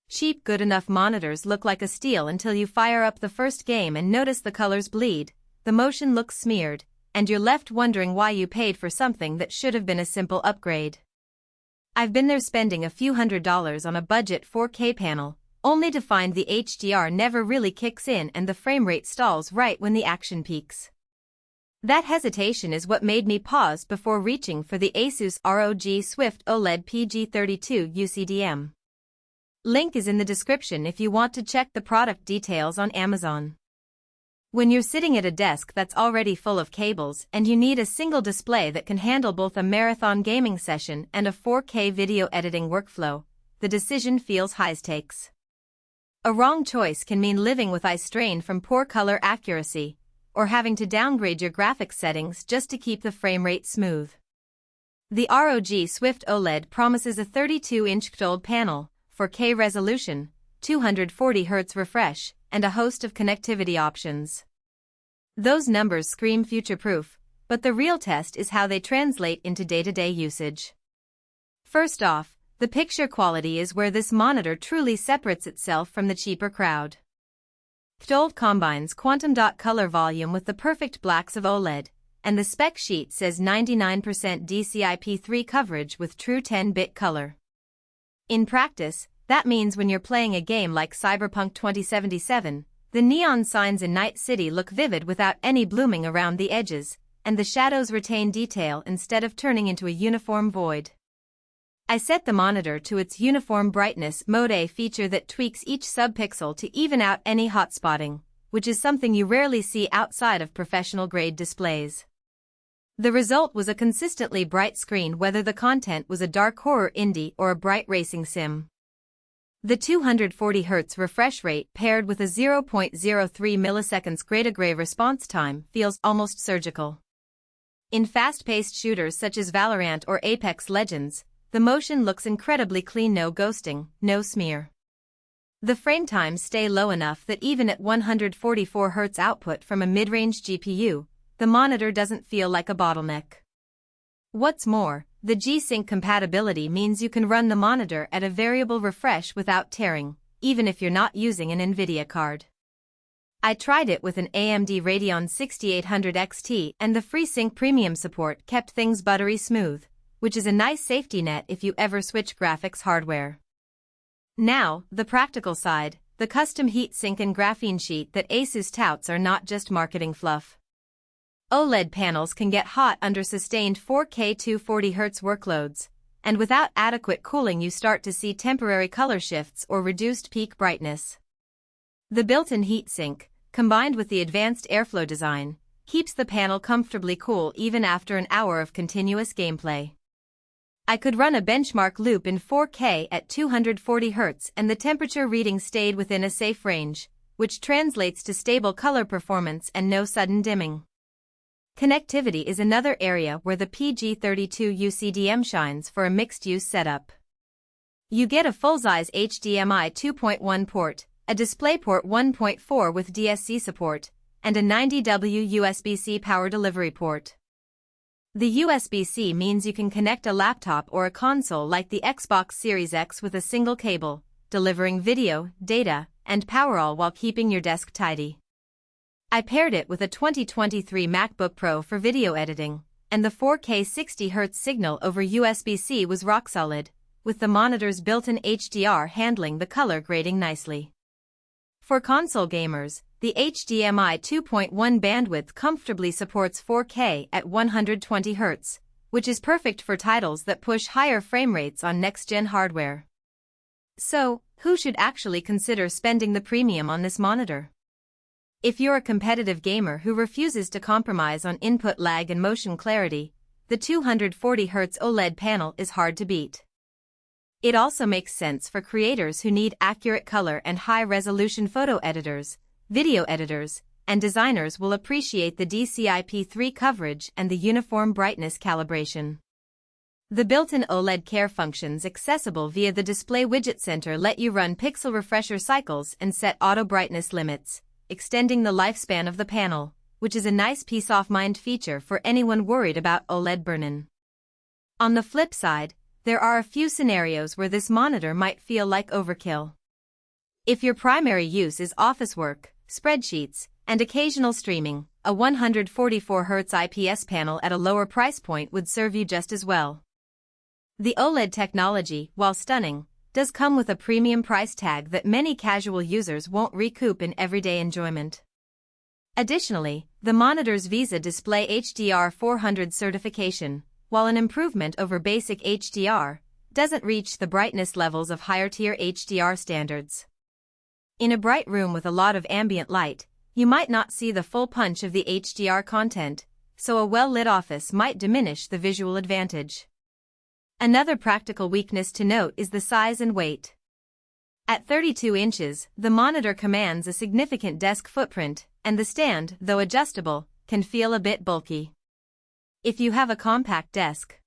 Cheap good enough monitors look like a steal until you fire up the first game and notice the colors bleed, the motion looks smeared, and you're left wondering why you paid for something that should have been a simple upgrade. I've been there spending a few $100s on a budget 4K panel, only to find the HDR never really kicks in and the frame rate stalls right when the action peaks. That hesitation is what made me pause before reaching for the Asus ROG Swift OLED PG32 UCDM. Link is in the description if you want to check the product details on Amazon. When you're sitting at a desk that's already full of cables and you need a single display that can handle both a marathon gaming session and a 4K video editing workflow, the decision feels high stakes. A wrong choice can mean living with eye strain from poor color accuracy, or having to downgrade your graphics settings just to keep the frame rate smooth. The ROG Swift OLED promises a 32-inch QLED panel, 4K resolution, 240Hz refresh, and a host of connectivity options. Those numbers scream future-proof, but the real test is how they translate into day-to-day usage. First off, the picture quality is where this monitor truly separates itself from the cheaper crowd. QLED combines quantum dot color volume with the perfect blacks of OLED, and the spec sheet says 99% DCI-P3 coverage with true 10-bit color. In practice, that means when you're playing a game like Cyberpunk 2077, the neon signs in Night City look vivid without any blooming around the edges, and the shadows retain detail instead of turning into a uniform void. I set the monitor to its Uniform Brightness Mode A feature that tweaks each subpixel to even out any hot spotting, which is something you rarely see outside of professional-grade displays. The result was a consistently bright screen whether the content was a dark horror indie or a bright racing sim. The 240Hz refresh rate paired with a 0.03 milliseconds gray-to-gray response time feels almost surgical. In fast-paced shooters such as Valorant or Apex Legends, the motion looks incredibly clean, no ghosting, no smear. The frame times stay low enough that even at 144Hz output from a mid-range GPU, the monitor doesn't feel like a bottleneck. What's more, the G-Sync compatibility means you can run the monitor at a variable refresh without tearing, even if you're not using an NVIDIA card. I tried it with an AMD Radeon 6800 XT and the FreeSync Premium support kept things buttery smooth, which is a nice safety net if you ever switch graphics hardware. Now, the practical side, the custom heatsink and graphene sheet that Asus touts are not just marketing fluff. OLED panels can get hot under sustained 4K 240Hz workloads, and without adequate cooling you start to see temporary color shifts or reduced peak brightness. The built-in heatsink, combined with the advanced airflow design, keeps the panel comfortably cool even after an hour of continuous gameplay. I could run a benchmark loop in 4K at 240Hz and the temperature reading stayed within a safe range, which translates to stable color performance and no sudden dimming. Connectivity is another area where the PG32 UCDM shines for a mixed-use setup. You get a full-size HDMI 2.1 port, a DisplayPort 1.4 with DSC support, and a 90W USB-C power delivery port. The USB-C means you can connect a laptop or a console like the Xbox Series X with a single cable, delivering video, data, and power all while keeping your desk tidy. I paired it with a 2023 MacBook Pro for video editing, and the 4K 60Hz signal over USB-C was rock solid, with the monitor's built-in HDR handling the color grading nicely. For console gamers, the HDMI 2.1 bandwidth comfortably supports 4K at 120Hz, which is perfect for titles that push higher frame rates on next-gen hardware. So, who should actually consider spending the premium on this monitor? If you're a competitive gamer who refuses to compromise on input lag and motion clarity, the 240Hz OLED panel is hard to beat. It also makes sense for creators who need accurate color and high-resolution photo editors, video editors, and designers will appreciate the DCI-P3 coverage and the uniform brightness calibration. The built-in OLED care functions accessible via the Display Widget Center let you run pixel refresher cycles and set auto brightness limits, extending the lifespan of the panel, which is a nice peace-of-mind feature for anyone worried about OLED burn-in. On the flip side, there are a few scenarios where this monitor might feel like overkill. If your primary use is office work, spreadsheets, and occasional streaming, a 144Hz IPS panel at a lower price point would serve you just as well. The OLED technology, while stunning, does come with a premium price tag that many casual users won't recoup in everyday enjoyment. Additionally, the monitor's VISA Display HDR 400 certification, while an improvement over basic HDR, doesn't reach the brightness levels of higher-tier HDR standards. In a bright room with a lot of ambient light, you might not see the full punch of the HDR content, so a well-lit office might diminish the visual advantage. Another practical weakness to note is the size and weight. At 32 inches, the monitor commands a significant desk footprint, and the stand, though adjustable, can feel a bit bulky. If you have a compact desk,